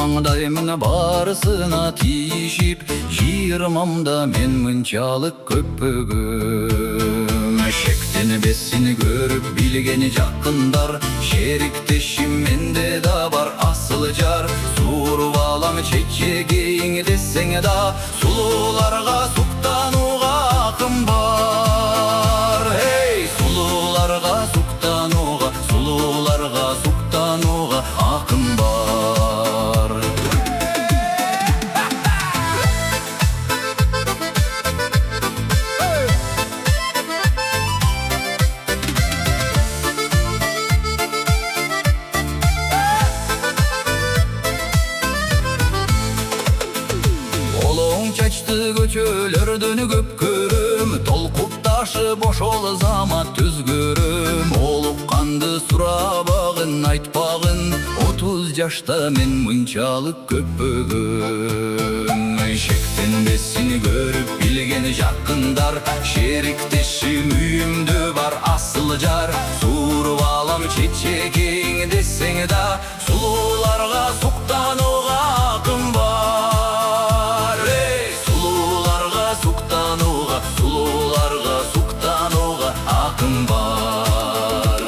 маңдаймын барысына тиішіп, жиырмамда мен мұншалық көп бүгін. Шектенбесін көріп білген жақындар, шеріктешім менде да бар асыл жар. Суырып алам чечегейің десең да, сұлуларға суқтануға ақым бар. Ей, сұлуларға суқтануға, сұлуларға суқтануға ақым бар. Çaçtı göçölөрдөн көп көрөм, толкуп ташы бошол замат түз көрөм. Олукканды сурабагын айтпагын, 30 жашта мен мынчалык көп бүгүн. Шектенбесин көрүп билген жакындар, шериктешим үйүмдө бар асыл жар. Суырып алам чечегең десең да, сулууларга суктанууга акым бар. Сұлуларға суқтануға ақым бар.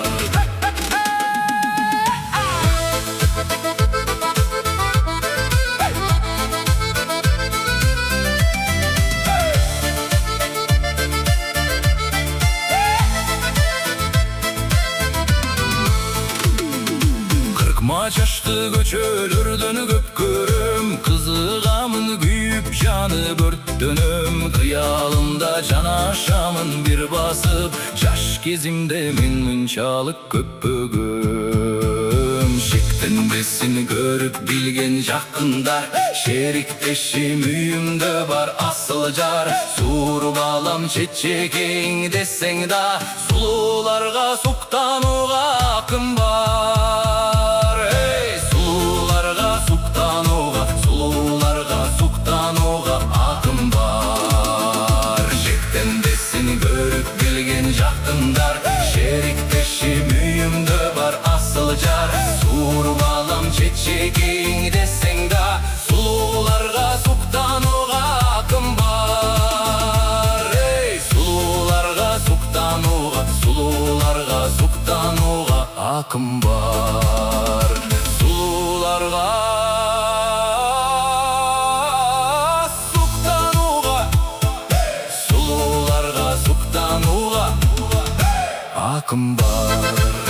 Қырықма жашты көчөлөрдөн көп көрөм, қызығамын күйіп жаны бөрттөнөм. Қиялымда жанашамын бір басып, жаш кезімде мен мұншалық көп бүгім. Шектенбесін көріп білген жақындар, шериктешим үйімдө бар асыл жар. Суырып алам чечегең десең да, сұлуларға суктануға акым бар. Ей, сұлуларға суктануға, сұлуларға суктануға акым бар. Шектенбесін көріп білген жақындар, шериктешим үйімдө бар асыл жар. Суырып алам чечегең десең да, сұлуларға суктануға акым бар. Ей, сұлуларға суктануға, сұлуларға суктануға акым бар. Сұлуларға ақым бар.